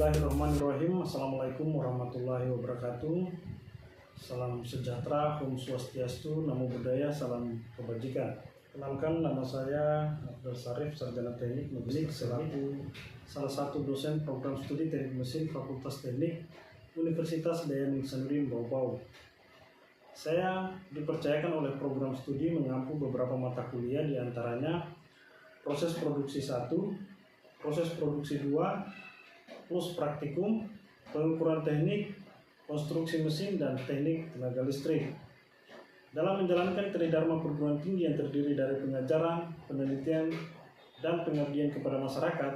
Bismillahirrahmanirrahim. Assalamualaikum warahmatullahi wabarakatuh. Salam sejahtera, Om Swastiastu, Namo Buddhaya, salam kebajikan. Kenalkan, nama saya Abdul Sarif, Sarjana Teknik Mesin, selaku salah satu dosen program studi Teknik Mesin Fakultas Teknik Universitas Dayan Insanuddin Bau-Bau. Saya dipercayakan oleh program studi mengampu beberapa mata kuliah, diantaranya proses produksi 1, proses produksi 2, plus praktikum, pengukuran teknik, konstruksi mesin, dan teknik tenaga listrik. Dalam menjalankan tridharma perguruan tinggi yang terdiri dari pengajaran, penelitian, dan pengabdian kepada masyarakat,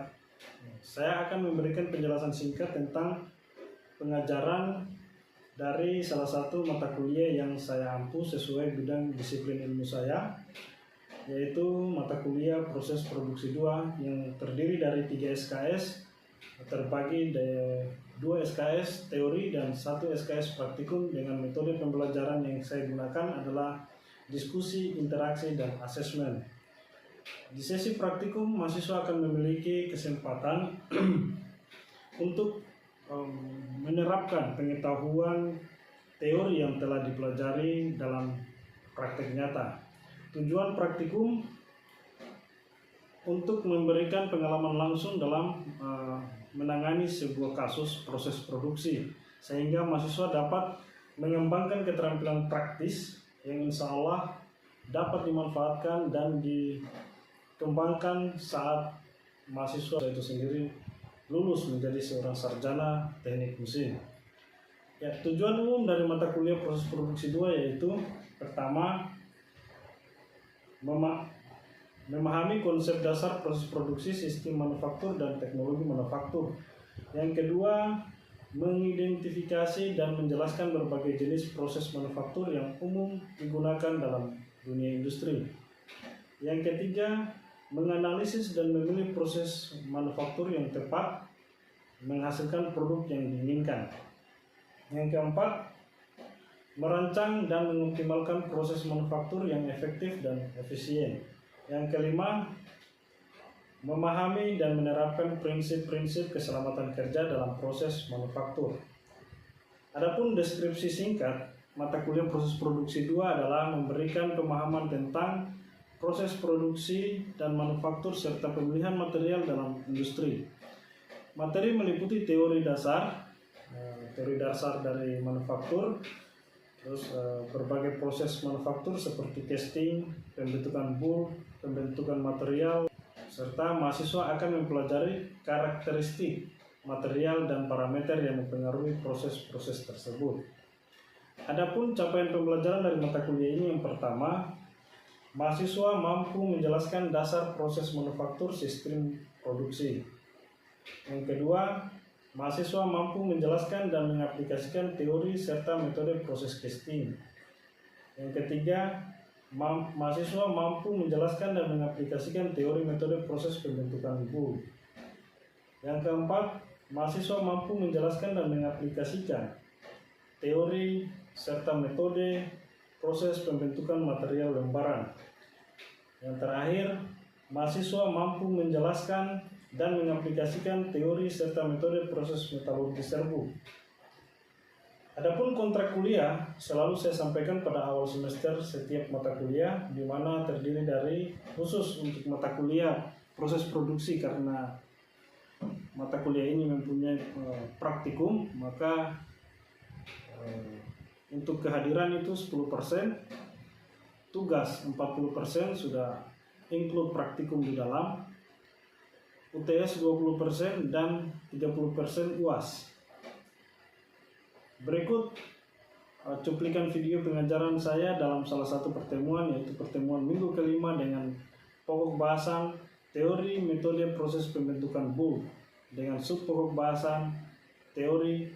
saya akan memberikan penjelasan singkat tentang pengajaran dari salah satu mata kuliah yang saya ampu sesuai bidang disiplin ilmu saya, yaitu mata kuliah proses produksi 2 yang terdiri dari 3 SKS, terbagi dari 2 SKS teori dan 1 SKS praktikum. Dengan metode pembelajaran yang saya gunakan adalah diskusi, interaksi, dan asesmen. Di sesi praktikum, mahasiswa akan memiliki kesempatan untuk menerapkan pengetahuan teori yang telah dipelajari dalam praktek nyata. Tujuan praktikum untuk memberikan pengalaman langsung dalam menangani sebuah kasus proses produksi, sehingga mahasiswa dapat mengembangkan keterampilan praktis yang insya Allah dapat dimanfaatkan dan dikembangkan saat mahasiswa itu sendiri lulus menjadi seorang sarjana teknik mesin. Ya, tujuan umum dari mata kuliah proses produksi 2 yaitu pertama, memahami konsep dasar proses produksi, sistem manufaktur, dan teknologi manufaktur. Yang kedua, mengidentifikasi dan menjelaskan berbagai jenis proses manufaktur yang umum digunakan dalam dunia industri. Yang ketiga, menganalisis dan memilih proses manufaktur yang tepat menghasilkan produk yang diinginkan. Yang keempat, merancang dan mengoptimalkan proses manufaktur yang efektif dan efisien. Yang kelima, memahami dan menerapkan prinsip-prinsip keselamatan kerja dalam proses manufaktur. Adapun deskripsi singkat, mata kuliah proses produksi 2 adalah memberikan pemahaman tentang proses produksi dan manufaktur serta pemilihan material dalam industri. Materi meliputi teori dasar dari manufaktur, terus berbagai proses manufaktur seperti casting, pembentukan build, pembentukan material, serta mahasiswa akan mempelajari karakteristik material dan parameter yang mempengaruhi proses-proses tersebut. Adapun capaian pembelajaran dari mata kuliah ini, yang pertama, mahasiswa mampu menjelaskan dasar proses manufaktur sistem produksi. Yang kedua, mahasiswa mampu menjelaskan dan mengaplikasikan teori serta metode proses casting. Yang ketiga, mahasiswa mampu menjelaskan dan mengaplikasikan teori metode proses pembentukan build. Yang keempat, mahasiswa mampu menjelaskan dan mengaplikasikan teori serta metode proses pembentukan material lembaran. Yang terakhir, mahasiswa mampu menjelaskan dan mengaplikasikan teori serta metode proses metalurgi serbuk. Adapun kontrak kuliah selalu saya sampaikan pada awal semester setiap mata kuliah, di mana terdiri dari khusus untuk mata kuliah proses produksi, karena mata kuliah ini mempunyai praktikum, maka untuk kehadiran itu 10%, tugas 40% sudah include praktikum di dalam, UTS 20% dan 30% UAS. Berikut cuplikan video pengajaran saya dalam salah satu pertemuan, yaitu pertemuan minggu kelima dengan pokok bahasan teori metode proses pembentukan build dengan sub pokok bahasan teori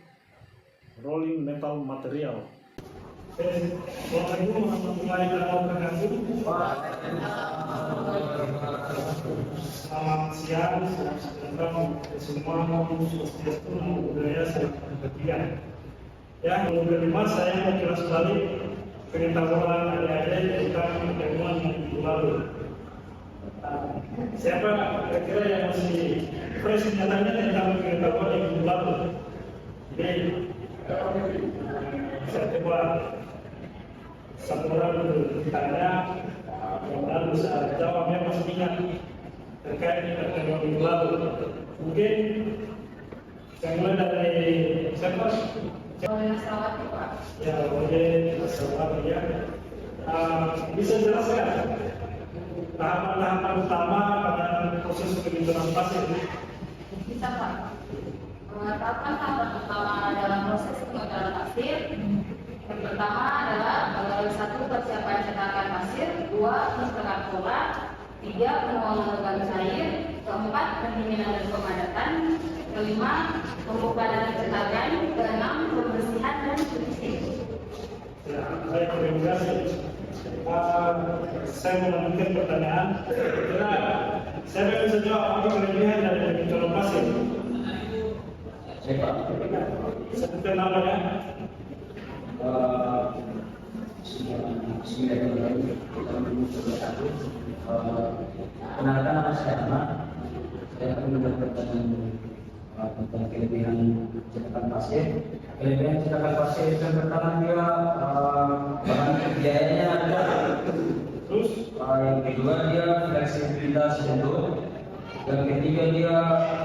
rolling metal material. Assalamualaikum warahmatullahi wabarakatuh. Selamat siang, salam sejahtera semua, Om Swastiastu, Namo Buddhaya, salam kebajikan. Ya, minggu kelima saya jelas sekali pengetahuan adik-adik tentang pertemuan minggu lalu. Siapa kira-kira yang masih fresh nyatanya tentang pengetahuan yang lalu. Jadi saya coba satu orang bertanya yang lalu saat jawabnya masih ingat terkait dengan teknologi lalu. Mungkin saya mulai dari siapa? Oleh Sawat Pak. Ya, oleh Sawat ya. Bisa jelaskan tahapan-tahapan utama pada proses penghitungan pasir? Bisa Pak. Tahapan pertama dalam proses penghitungan pasir, yang pertama adalah satu persiapan cetakan pasir, dua mencetak pola, tiga pengulangan logam cair, keempat pendinginan dan pemadatan, kelima pembukaan cetakan, keenam pembersihan dan finishing. Ya, baik, terima kasih. Saya melanjutkan pertanyaan. Kira saya bisa jawab apa kelebihan dari penghitungan pasir? Siapa? Sebutkan namanya. Kenalkan nama saya Ahmad. Saya akan mendapatkan tentang kelebihan cetakan pasir. Kelebihan cetakan pasir yang pertama dia bahan biayanya ada. Terus Yang kedua dia fleksibilitas bentuk. Yang ketiga dia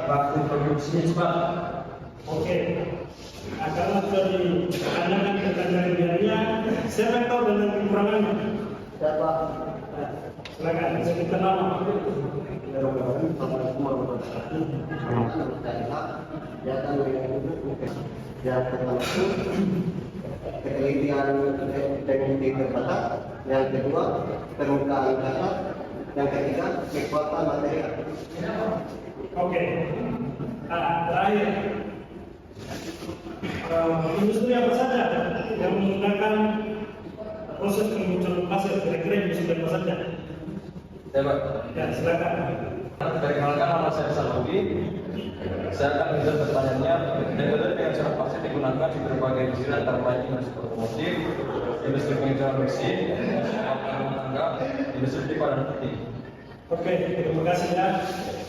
waktu produksinya cepat. oke. Nah, karena sudah ditanyakan tentang kelebihannya, saya tahu dengan kekurangannya. Siapa? Silakan, sebutkan nama. Ketelitian teknik terbatas, yang kedua permukaan dasar, yang ketiga kekuatan material. Oke. Terakhir, industri apa saja yang menggunakan proses penghitungan pasir? Kira-kira industri apa saja? Siapa? Ya, silakan. Perkenalkan nama saya Salubi. Saya akan menjawab pertanyaannya. Metode pengecoran pasir digunakan di berbagai industri antara lain industri otomotif, industri pengecoran mesin, industri rumah tangga, industri padan putih. Oke, terima kasih ya.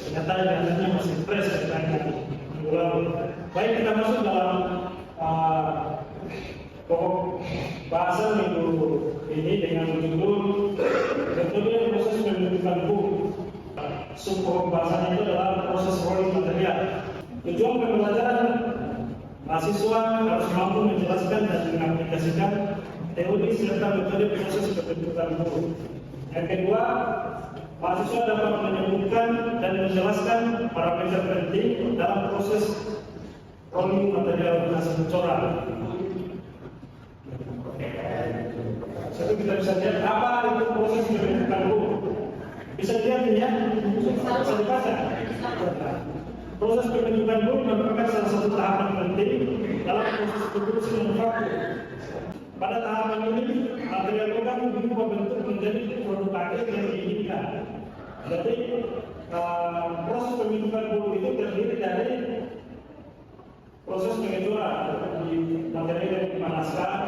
Ternyata yang masih fresh tentang minggu lalu. Baik, kita masuk dalam pokok bahasan minggu ini dengan judul metode proses pembentukan bumi. Subpokok bahasan itu adalah proses rolling material. Tujuan pembelajaran mahasiswa harus mampu menjelaskan dan mengaplikasikan teori serta metode proses pembentukan bumi. Yang kedua, mahasiswa dapat menyebutkan dan menjelaskan parameter penting dalam proses rolling material hasil corak. Jadi kita bisa lihat apa itu proses pembentukan bumi. Bisa dilihat ini ya, bisa dibaca. Proses pembentukan bumi merupakan salah satu tahapan penting dalam proses produksi manufaktur. Pada tahapan ini, material logam berubah bentuk menjadi produk akhir yang diinginkan. Jadi, proses pembentukan bumi itu terdiri dari proses pengecoran di materi yang dipanaskan,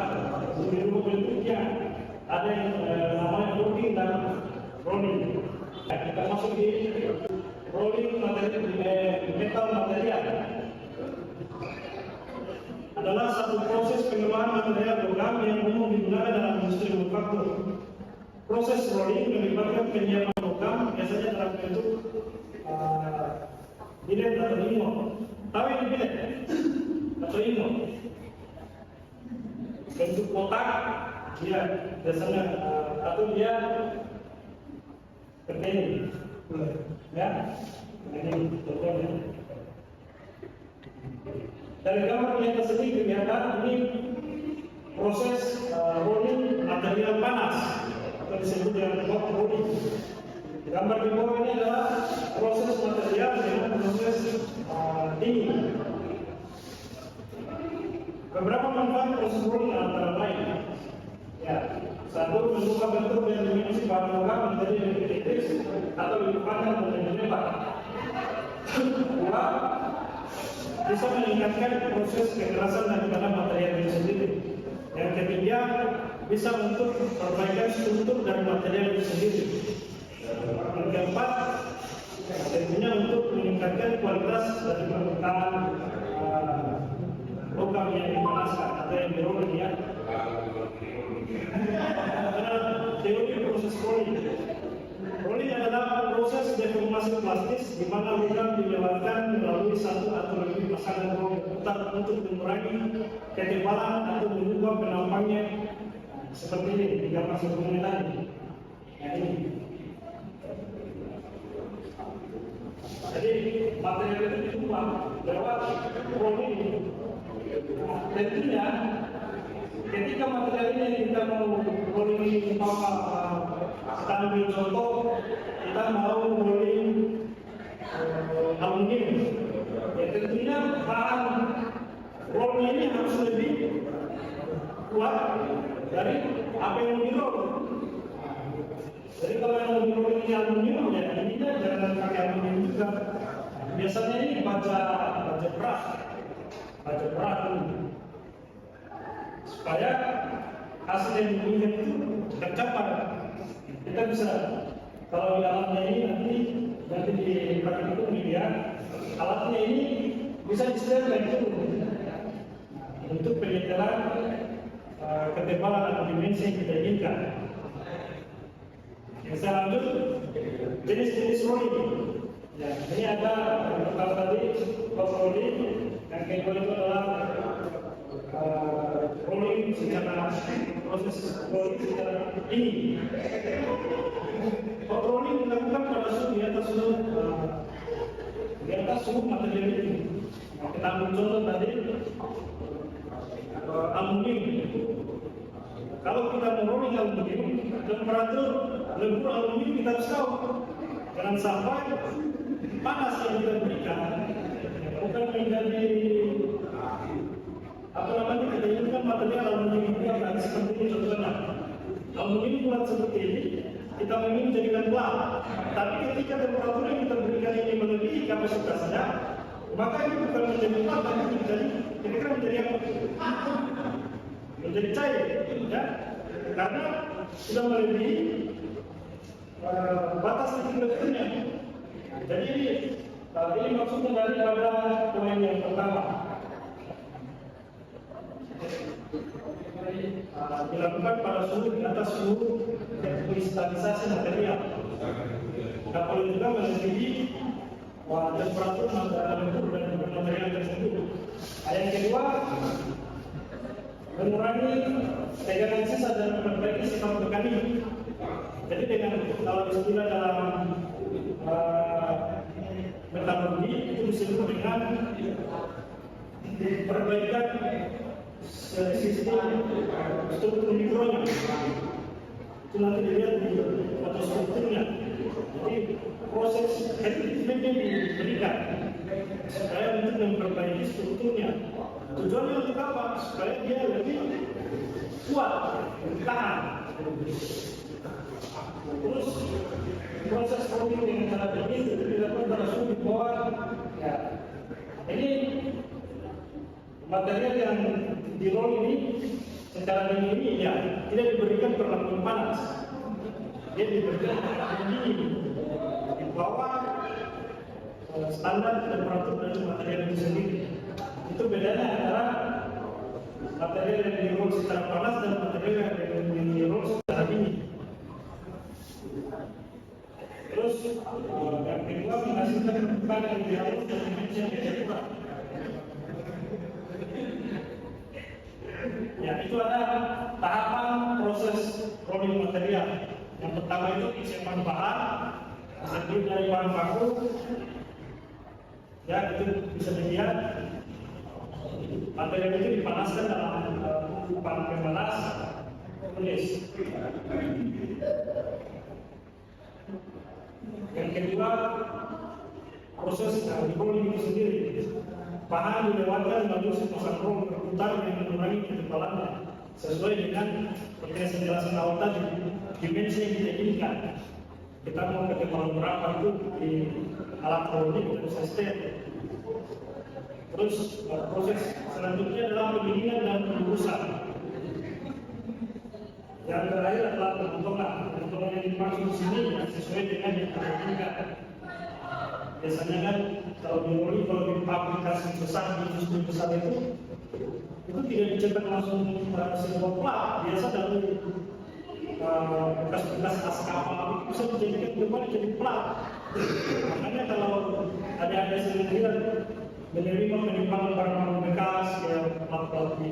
berubah bentuknya. Ada yang namanya coating dan rolling. Kita masuk di rolling metal material. Adalah satu proses pengolahan material logam yang umum digunakan dalam industri manufaktur. Proses rolling melibatkan penyiapan logam biasanya dalam bentuk bilet atau imo. Tahu ini bilet atau imo? Bentuk kotak, dia biasanya atau dia seperti ini, ya. Ini contohnya. Dari gambar yang tersebut kelihatan ini proses rolling material panas atau disebut dengan hot rolling. Gambar di bawah ini adalah proses material dengan proses dingin. Beberapa manfaat proses rolling antara lain, ya, satu mengubah bentuk dan dimensi bahan logam menjadi lebih tipis atau lebih padat dan lebih lebar. Dua, bisa meningkatkan proses kekerasan daripada material itu sendiri. Yang ketiga, bisa untuk perbaikan struktur dari material itu sendiri. Yang keempat, tentunya untuk meningkatkan kualitas dari permukaan logam yang dipanaskan atau yang dirolling ya. Karena teori proses rolling. Rolling adalah proses deformasi plastis di mana logam dilewatkan melalui satu atau lebih pasangan rolling putar untuk mengurangi ketebalan atau mengubah penampangnya seperti ini di gambar sebelumnya tadi. Nah, ini. Jadi material itu diubah lewat rolling. Tentunya ketika material ini kita mau rolling kita ambil contoh, kita mau rolling aluminium. Ya tentunya bahan rollnya ini harus lebih kuat dari apa yang mau di-roll. Jadi kalau yang mau di-roll ini aluminium, ya ininya jangan pakai aluminium juga. Biasanya ini baja berat supaya hasil yang diinginkan itu tercapai. Kita bisa kalau di alatnya ini nanti di praktikum media alatnya ini bisa disetelkan itu untuk penyetelan ketebalan atau dimensi yang kita inginkan. Bisa lanjut jenis-jenis rolling. Ya, ini ada kalau tadi box rolling, yang kedua itu adalah rolling secara proses rolling secara ini. Rolling dilakukan pada suhu di atas suhu material ini. Kita ambil contoh tadi aluminium. Kalau kita mau rolling aluminium, temperatur lembur aluminium kita harus tahu. Jangan sampai panas yang kita berikan bukan menjadi kita inginkan material aluminium juga kan seperti ini contohnya. Aluminium buat seperti ini kita ingin jadikan pelat, tapi ketika temperatur yang kita berikan ini melebihi kapasitasnya, maka ini bukan menjadi pelat, tapi kira-kira menjadi apa? Menjadi cair, ya? Karena sudah melebihi batas temperaturnya. Jadi ini maksudnya dari poin yang pertama. Dilakukan pada suhu di atas suhu kristalisasi material. Tidak boleh juga melebihi temperatur lembur dan material tersebut. Yang kedua, mengurangi tegangan sisa dan memperbaiki sifat mekanik. Jadi dengan kalau istilah dalam metalurgi itu disebut dengan perbaikan sistem struktur mikronya. Itu nanti dilihat di foto strukturnya. Jadi proses efektifnya diberikan supaya untuk memperbaiki strukturnya. Tujuannya untuk apa? Supaya dia lebih kuat, tahan. Terus proses rolling dengan cara ini dilakukan pada suhu di bawah. Ya. Ini material yang di roll ini secara dingin ini ya tidak diberikan perlakuan panas. Dia diberikan perlakuan dingin di bawah standar temperatur dari material itu sendiri. Itu bedanya antara material yang di roll secara panas dan material yang di roll secara dingin. Terus yang kedua menghasilkan pertumbuhan yang dialog dan dimensi yang kedua. Ya, itu ada tahapan proses rolling material. Yang pertama itu penyiapan bahan, terdiri dari bahan baku. Ya, itu bisa dilihat material itu dipanaskan dalam pan pemanas tulis. Yang kedua, proses rolling itu sendiri. Bahan dilewatkan melalui sepasang roll berputar yang mengurangi ketebalannya sesuai dengan seperti yang saya jelaskan awal tadi, dimensi yang kita inginkan. Kita mau ketebalan berapa itu di alat rolling dan bisa setel. Terus proses selanjutnya adalah pendinginan dan pelurusan. Yang terakhir adalah pemotongan. Pemotongan yang dimaksud di sini sesuai dengan yang kita inginkan. biasanya kan kalau di pabrikasi besar, di industri besar itu tidak dicetak langsung sebuah plat, biasa dari bekas-bekas as kapal bisa dijadikan kembali jadi plat. Makanya kalau ada sendirian menerima penimbangan barang bekas, ya plat-plat di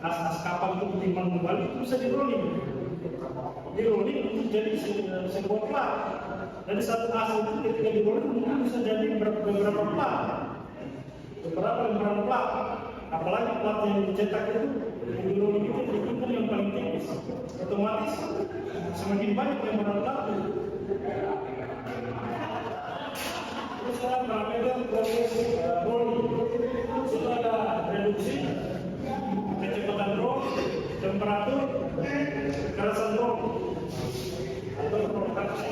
as kapal itu ditimbang kembali, itu bisa di-rolling untuk jadi sebuah plat. Dari satu as itu ketika di-rolling mungkin bisa jadi beberapa plat, beberapa lembaran plat. Apalagi plat yang dicetak itu yang di-rolling itu dihitung yang paling tipis, otomatis semakin banyak lembaran plat. Terus sekarang parameter proses rolling, setelah ada reduksi, kecepatan roll, temperatur, kekerasan roll, atau produksi.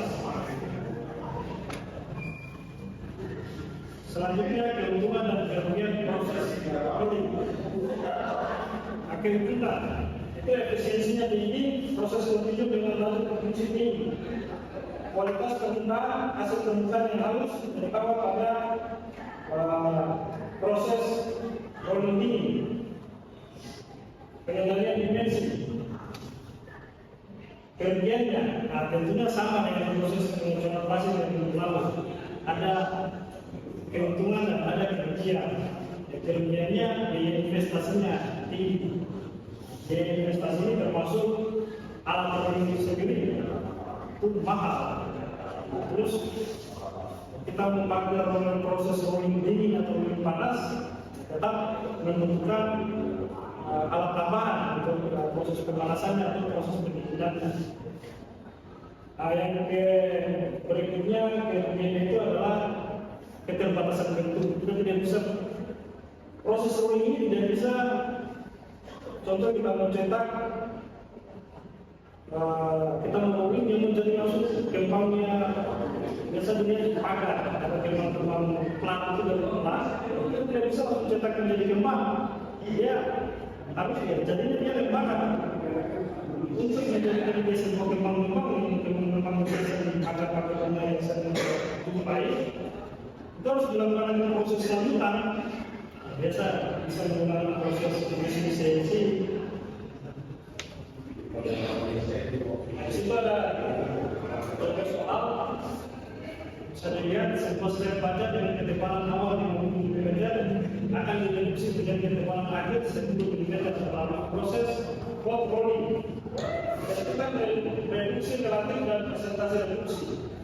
Selanjutnya keuntungan dan kerugian proses rolling. Keuntungan itu efisiensinya tinggi, proses kontinyu dengan laju produksi tinggi. Kualitas permukaan, hasil permukaan yang halus terbawa pada proses rolling tinggi. Pengendalian dimensi. Kerugiannya, tentunya sama dengan proses pengecoran pasir yang lalu. Ada keuntungan dan ada kerugian. Kerugiannya biaya investasinya tinggi. Biaya investasi ini termasuk alat rolling sendiri itu mahal. Terus kita memakai proses rolling dingin atau rolling panas, tetap membutuhkan alat tambahan untuk proses pemanasannya atau proses pendinginannya. Yang berikutnya kerugian itu adalah keterbatasan bentuk. Kita tidak bisa proses rolling ini tidak bisa. Contoh kita mencetak, kita merolling dia menjadi langsung kembangnya biasa dunia dipakai atau kembang plat itu dari plat, kita tidak bisa langsung cetak menjadi kembang. Dia harus jadinya dia lembaga. Untuk menjadikan dia sebuah kembang biasa dipakai dunia yang sangat jumpai, itu harus dilakukan dengan proses lanjutan. Biasa bisa menggunakan proses efisiensi. Di situ ada soal, bisa dilihat sebuah slide baja dengan ketebalan awal 50 mm akan direduksi dengan ketebalan akhir 10 mm selama proses cold rolling. Kita reduksi relatif dan persentase reduksi.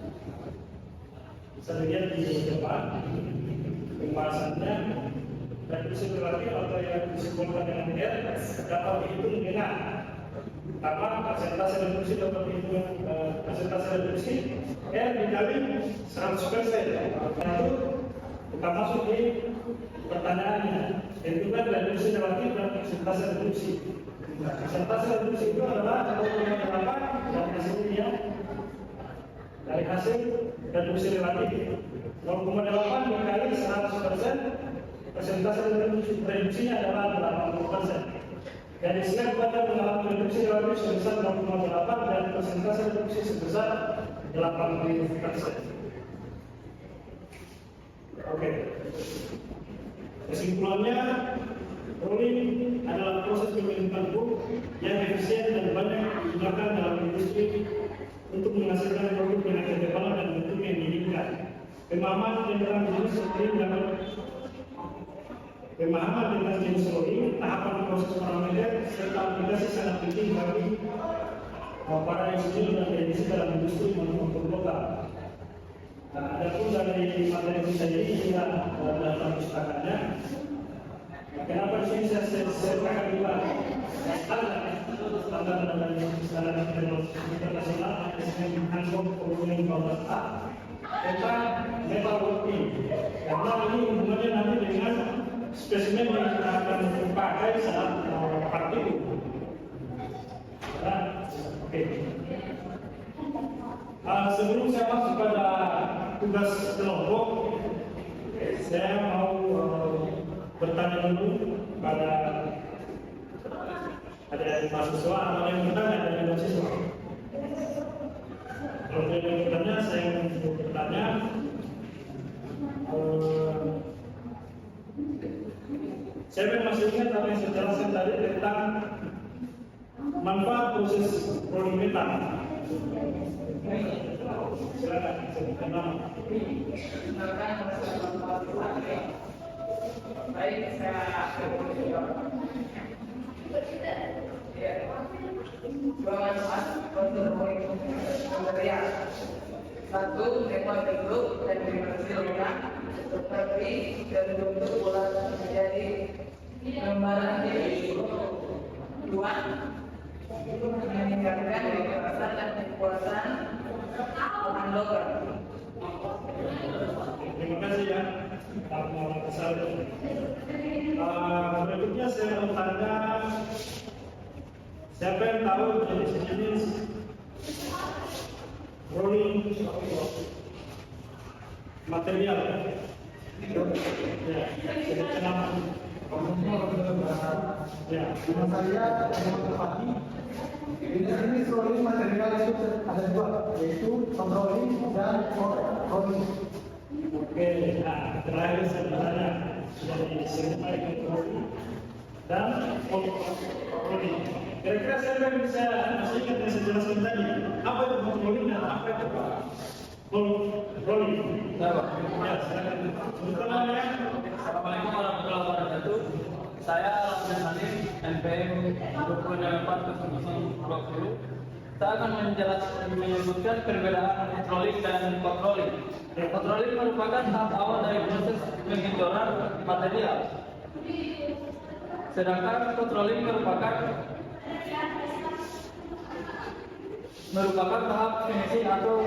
Bisa dilihat di depan pembahasannya. Reduksi relatif atau yang disimbolkan dengan R dapat dihitung dengan pertama persentase reduksi dapat dihitung persentase reduksi R dikali 100%. Itu kita masuk di pertanyaannya. Tentukan reduksi relatif dan persentase reduksi. Persentase reduksi itu adalah 0,8 dan hasilnya dari hasil reduksi relatif 0,8 dikali 100%. Persentase reduksinya adalah 80%. Dari sini kita mengalami reduksi relatif sebesar 0,8 dan persentase reduksi sebesar 80%. Oke. Kesimpulannya, rolling adalah proses pembentukan book yang efisien dan banyak digunakan dalam industri untuk menghasilkan produk dengan ketebalan dan bentuk yang diinginkan. Pemahaman tentang jenis rolling dapat pemahaman tentang jenis rolling, tahapan proses parameter, serta aplikasi sangat penting bagi para engineer dan teknisi dalam industri manufaktur lokal. Adapun dari materi saya ini tidak dalam pustakannya. Kenapa di sini saya sertakan juga standar dari standar internasional yang handbook volume 14A tentang metal working. Karena ini hubungannya nanti dengan spesimen yang kita akan pakai saat praktikum. Oke. Sebelum saya masuk pada tugas kelompok, saya mau bertanya dulu pada adik-adik mahasiswa atau yang bertanya dari mahasiswa. Kalau yang bertanya, saya mau bertanya jelaskan tadi tentang manfaat proses rolling metal. Silakan sebutkan nama. Baik, saya dua manfaat untuk pemberian. Satu, memang bentuk dan dihasilkan seperti dan bentuk bulan menjadi lembaran diri. Dua, meningkatkan kekerasan dan kekuatan bahan logam. Terima kasih ya, Pak Muhammad Besar. Berikutnya saya mau tanya, siapa yang tahu jenis-jenis rolling material? Ya, sebutkan nama. Ya, Nama saya Muhammad Fahmi. Jenis rolling material itu ada dua, yaitu top rolling dan rolling. oke. Nah, terakhir saya bertanya, sudah disampaikan rolling dan rolling. Kira-kira saya bisa masih ingat yang saya jelaskan tadi, apa itu rolling dan apa itu rolling? Ya, silakan. Sebutkan namanya. Assalamualaikum warahmatullahi wabarakatuh. Saya Alhamdulillah Hanif, NPM 2842020. Saya akan menyebutkan perbedaan rolling dan rolling. Rolling merupakan tahap awal dari proses pengencoran material. Sedangkan rolling merupakan tahap finishing atau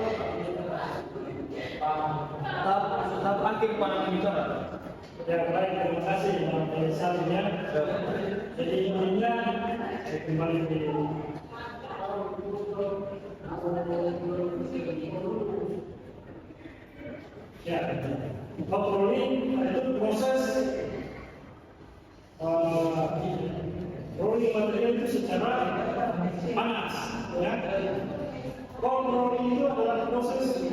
tahap akhir pada pengencoran. Ya, baik, terima kasih misalnya. Jadi intinya saya kembali ke ya, hot rolling itu proses rolling material itu secara panas, ya. Cold rolling itu adalah proses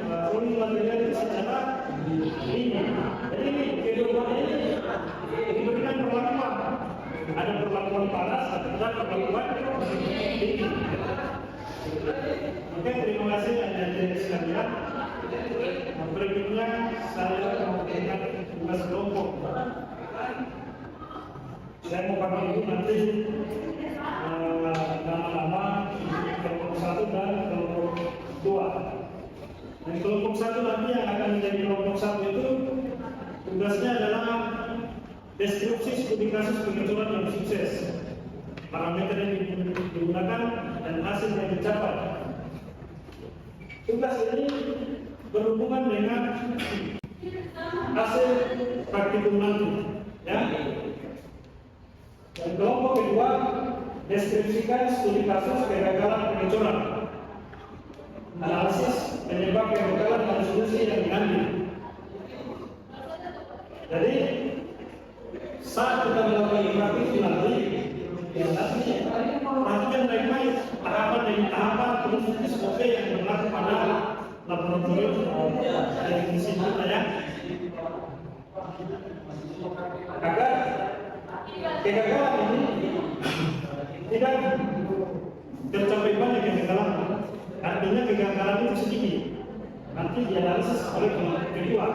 rolling material itu secara dingin. Jadi ini kedua ini diberikan perlakuan. Ada perlakuan panas, ada perlakuan dingin. Oke, terima kasih adik-adik sekalian. Berikutnya saya akan memberikan tugas kelompok. Saya mau bagi dulu nanti nama-nama kelompok 1 dan kelompok 2. Dan kelompok 1 nanti yang akan menjadi kelompok 1 itu tugasnya adalah deskripsi studi kasus pengencoran yang sukses, parameter yang digunakan dan hasil yang dicapai. Tugas ini berhubungan dengan hasil praktikum nanti, ya. Dan kelompok kedua, deskripsikan studi kasus kegagalan pengencoran, analisis penyebab kegagalan dan solusi yang diambil. Jadi saat kita melakukan praktik nanti, ya nanti perhatikan baik-baik tahapan demi tahapan terus SOP yang berlaku pada laboratorium dari institut ya. Agar kegagalan ini tidak tercapai banyak kegagalan, artinya kegagalan itu sedikit. Nanti dianalisis oleh kelompok kedua.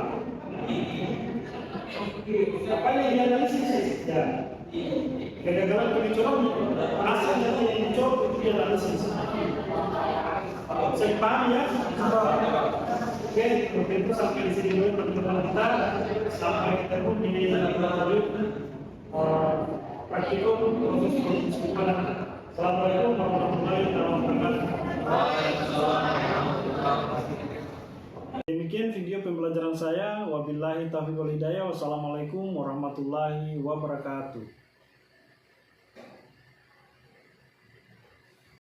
Apa yang dianalisis? Ya, kegagalan pengencoran hasilnya yang dicoba itu dianalisis. Saya paham ya? Oke, mungkin sampai di sini dulu pertemuan kita. Sampai ketemu di laboratorium praktikum proses pengembangan. Assalamualaikum warahmatullahi wabarakatuh. Demikian video pembelajaran saya. Wabillahi taufiq wal hidayah. Wassalamualaikum warahmatullahi wabarakatuh.